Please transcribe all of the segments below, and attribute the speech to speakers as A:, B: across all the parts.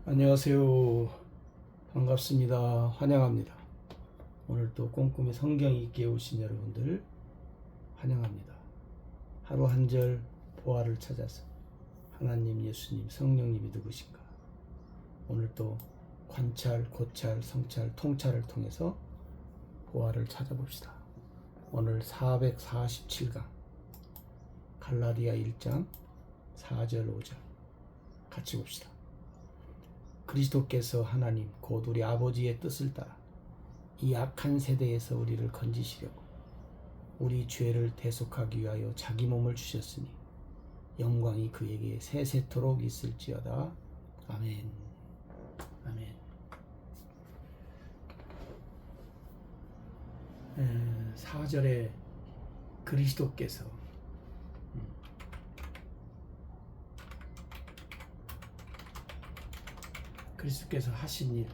A: 안녕하세요. 반갑습니다. 환영합니다. 오늘 또 꼼꼼히 성경 읽기에 오신 여러분들 환영합니다. 하루 한 절 보화를 찾아서 하나님, 예수님, 성령님이 누구신가? 오늘 또 관찰, 고찰, 성찰, 통찰을 통해서 보화를 찾아봅시다. 오늘 447강 갈라디아 1장 4절 5절 같이 봅시다. 그리스도께서 하나님 곧 우리 아버지의 뜻을 따라 이 악한 세대에서 우리를 건지시려고 우리 죄를 대속하기 위하여 자기 몸을 주셨으니 영광이 그에게 세세토록 있을지어다. 아멘. 아멘. 4절에 그리스도께서 하신 일,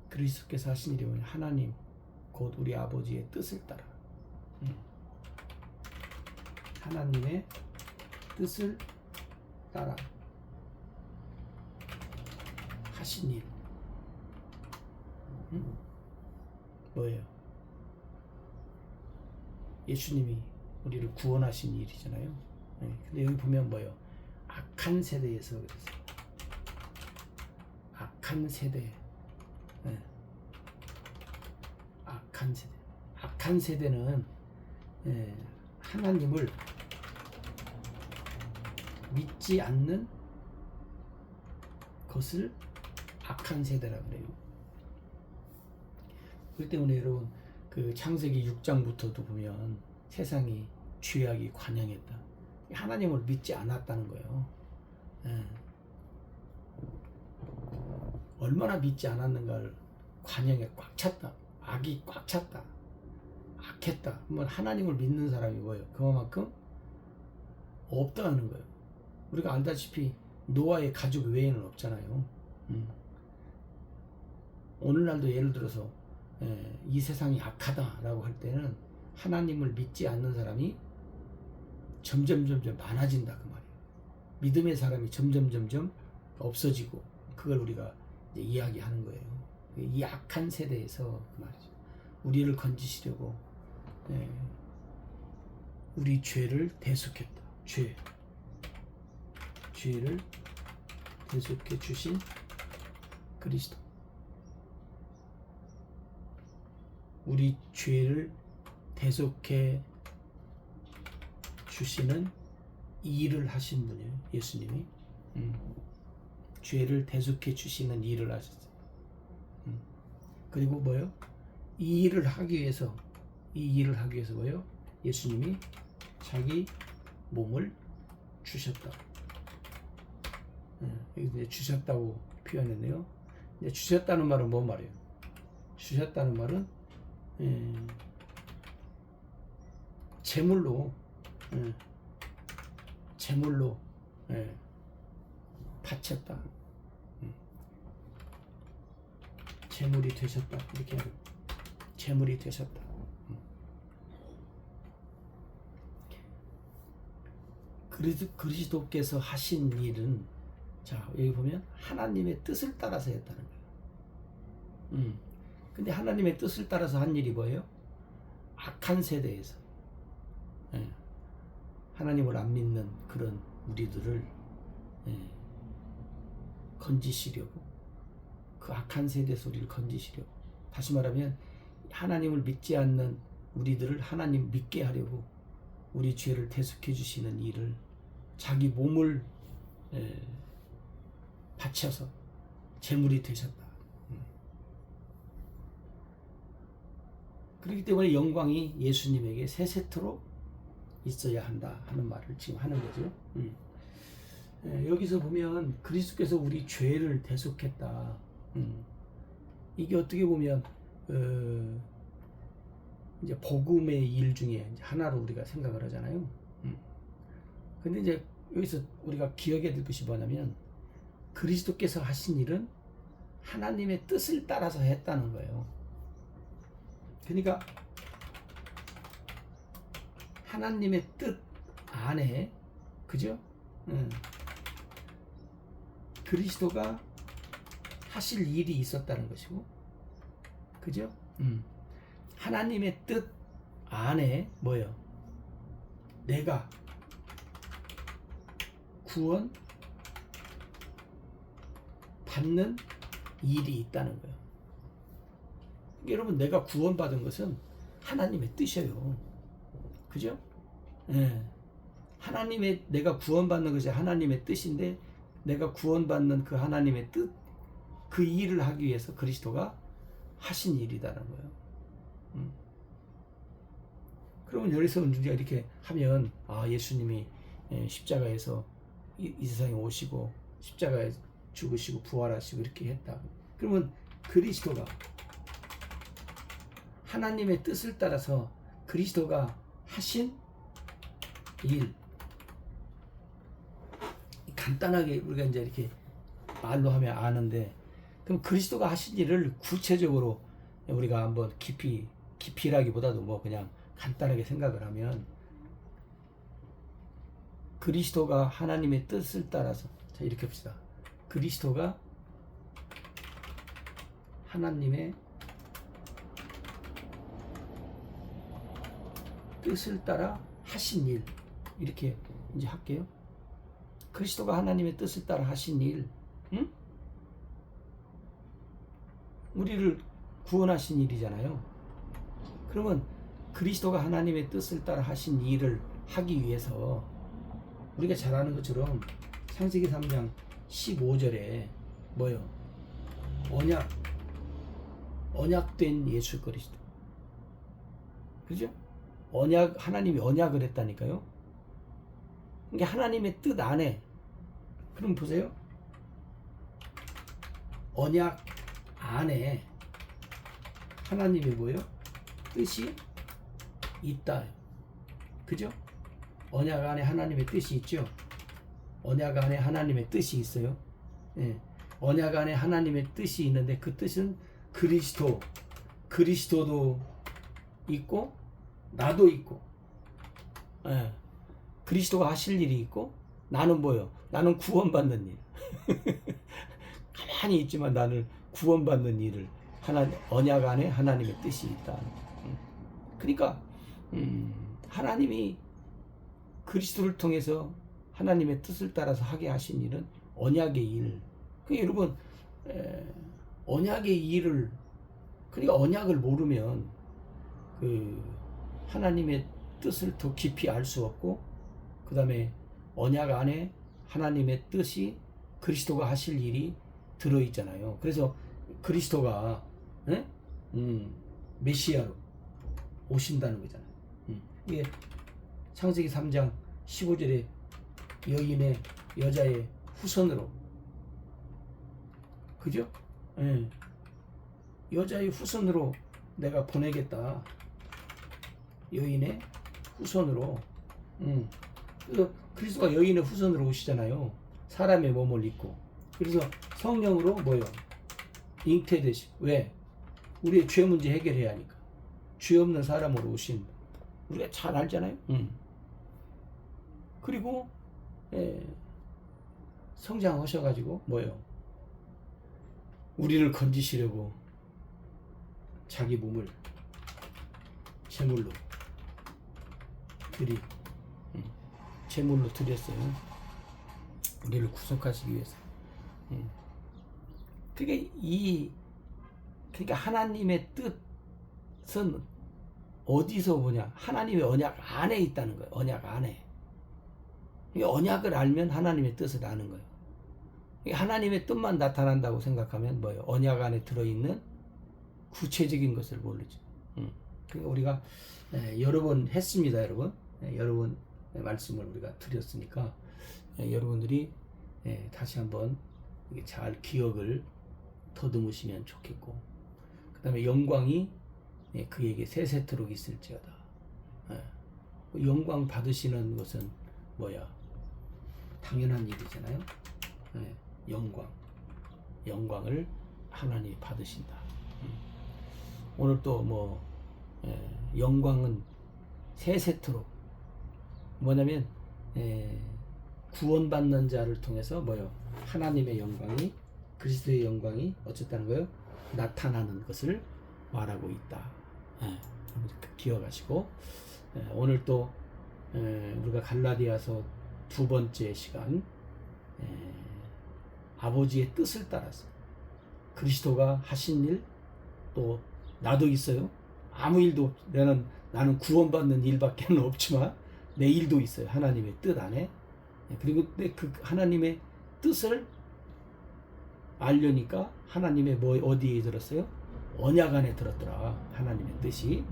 A: 그리스도께서 하신 일이 뭐냐? 하나님 곧 우리 아버지의 뜻을 따라 하나님의 뜻을 따라 하신 일 뭐예요? 예수님이 우리를 구원하신 일이잖아요. 근데 여기 보면 뭐예요? 악한 세대에서 그랬어요. 악한 세대. 악한 세대. 악한 세대는 하나님을 믿지 않는 것을 악한 세대라 그래요. 그렇기 때문에 여러분 그 창세기 6장부터도 보면 세상이 죄악이 관영했다. 하나님을 믿지 않았다는 거예요. 얼마나 믿지 않았는가를 관영에 꽉 찼다. 악이 꽉 찼다. 악했다. 뭐 하나님을 믿는 사람이 뭐예요? 그만큼 없다는 거예요. 우리가 알다시피 노아의 가족 외에는 없잖아요. 오늘날도 예를 들어서 이 세상이 악하다라고 할 때는 하나님을 믿지 않는 사람이 점점 많아진다 그 말이에요. 믿음의 사람이 점점 없어지고 그걸 우리가 이제 이야기하는 거예요. 이 악한 세대에서 그 말이죠. 우리를 건지시려고 우리 죄를 대속했다. 죄를 대속해 주신 그리스도. 우리 죄를 대속해 주시는 이 일을 하신 분이에요. 예수님이 죄를 대속해 주시는 일을 하셨어요. 그리고 뭐요? 이 일을 하기 위해서 뭐요? 예수님이 자기 몸을 주셨다. 여기 주셨다고 표현했네요. 주셨다는 말은 뭔 말이에요? 주셨다는 말은 제물로 바쳤다. 제물이 되셨다. 이렇게 하고 제물이 되셨다. 그리스도께서 하신 일은 자 여기 보면 하나님의 뜻을 따라서 했다는 거예요. 근데 하나님의 뜻을 따라서 한 일이 뭐예요? 악한 세대에서 하나님을 안 믿는 그런 우리들을 건지시려고, 그 악한 세대에서 우리를 건지시려고, 다시 말하면 하나님을 믿지 않는 우리들을 하나님 믿게 하려고 우리 죄를 대속해 주시는 일을 자기 몸을 바쳐서 제물이 되셨다. 그렇기 때문에 영광이 예수님에게 세세토록 있어야 한다 하는 말을 지금 하는 거죠. 여기서 보면 그리스도께서 우리 죄를 대속했다. 이게 어떻게 보면 이제 복음의 일 중에 하나로 우리가 생각을 하잖아요. 근데 이제 여기서 우리가 기억해야 될 것이 뭐냐면 그리스도께서 하신 일은 하나님의 뜻을 따라서 했다는 거예요. 그러니까 하나님의 뜻 안에, 그죠? 예. 그리스도가 하실 일이 있었다는 것이고, 그죠? 하나님의 뜻 안에 뭐예요? 내가 구원 받는 일이 있다는 거예요. 여러분, 내가 구원받은 것은 하나님의 뜻이에요. 그죠? 예. 내가 구원받는 것이 하나님의 뜻인데, 내가 구원받는 그 하나님의 뜻, 그 일을 하기 위해서 그리스도가 하신 일이다는 거예요. 그러면 여기서 우리가 이렇게 하면, 예수님이 십자가에서 이 세상에 오시고 십자가에 죽으시고 부활하시고 이렇게 했다. 그러면 그리스도가 하나님의 뜻을 따라서 그리스도가 하신 일, 간단하게 우리가 이제 이렇게 말로 하면 아는데, 그럼 그리스도가 하신 일을 구체적으로 우리가 한번 깊이라기보다도 뭐 그냥 간단하게 생각을 하면, 그리스도가 하나님의 뜻을 따라서, 자 이렇게 합시다. 그리스도가 하나님의 뜻을 따라 하신 일, 이렇게 이제 할게요. 그리스도가 하나님의 뜻을 따라 하신 일, 응? 우리를 구원하신 일이잖아요. 그러면 그리스도가 하나님의 뜻을 따라 하신 일을 하기 위해서 우리가 잘 아는 것처럼 창세기 3장 15절에 뭐요? 언약된 예수 그리스도. 그죠? 하나님이 언약을 했다니까요. 이게 하나님의 뜻 안에, 그럼 보세요. 언약 안에 하나님의 뭐예요? 뜻이 있다. 그죠? 언약 안에 하나님의 뜻이 있죠. 언약 안에 하나님의 뜻이 있어요. 예. 언약 안에 하나님의 뜻이 있는데, 그 뜻은 그리스도도 있고 나도 있고, 예. 그리스도가 하실 일이 있고, 나는 뭐요? 나는 구원받는 일. 가만히 있지만 나는 구원받는 일을 언약 안에 하나님의 뜻이 있다. 그러니까 하나님이 그리스도를 통해서 하나님의 뜻을 따라서 하게 하신 일은 언약의 일. 그러니까 여러분, 언약의 일을, 그러니까 언약을 모르면 그 하나님의 뜻을 더 깊이 알 수 없고, 그 다음에 언약 안에 하나님의 뜻이, 그리스도가 하실 일이 들어있잖아요. 그래서 그리스도가 메시아로 오신다는 거잖아요. 이게 창세기 3장 15절에 여자의 후손으로, 그죠? 예. 여자의 후손으로 내가 보내겠다. 여인의 후손으로. 그래서 그리스도가 여인의 후손으로 오시잖아요. 사람의 몸을 입고. 그래서 성령으로 뭐요? 잉태되시. 왜? 우리의 죄 문제 해결해야 하니까. 죄 없는 사람으로 오신, 우리가 잘 알잖아요. 그리고 성장하셔가지고 뭐요? 우리를 건지시려고 자기 몸을 제물로 드렸어요. 우리를 구속하시기 위해서. 그러니까 하나님의 뜻은 어디서 보냐? 하나님의 언약 안에 있다는 거예요. 언약 안에. 이 언약을 알면 하나님의 뜻을 아는 거예요. 하나님의 뜻만 나타난다고 생각하면 뭐예요? 언약 안에 들어있는 구체적인 것을 모르죠. 그러니까 우리가 여러 번 했습니다, 여러분. 여러 번 말씀을 우리가 드렸으니까 여러분들이 다시 한번 잘 기억을 더듬으시면 좋겠고, 그 다음에 영광이 그에게 세세토록 있을지어다. 영광 받으시는 것은 뭐야? 당연한 일이잖아요. 영광을 하나님이 받으신다. 오늘 또 뭐 영광은 세세토록, 뭐냐면 구원받는 자를 통해서 뭐요? 하나님의 영광이, 그리스도의 영광이 어쨌다는 거요? 나타나는 것을 말하고 있다. 기억하시고, 오늘 또 우리가 갈라디아서 두 번째 시간, 아버지의 뜻을 따라서 그리스도가 하신 일, 또 나도 있어요. 아무 일도 나는 구원받는 일밖에 없지만 내 일도 있어요. 하나님의 뜻 안에. 그리고 그 하나님의 뜻을 알려니까 하나님의 어디에 들었어요? 언약 안에 들었더라. 하나님의 뜻이.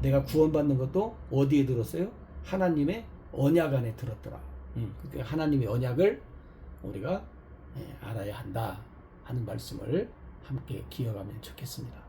A: 내가 구원받는 것도 어디에 들었어요? 하나님의 언약 안에 들었더라. 그러니까 하나님의 언약을 우리가 알아야 한다 하는 말씀을 함께 기억하면 좋겠습니다.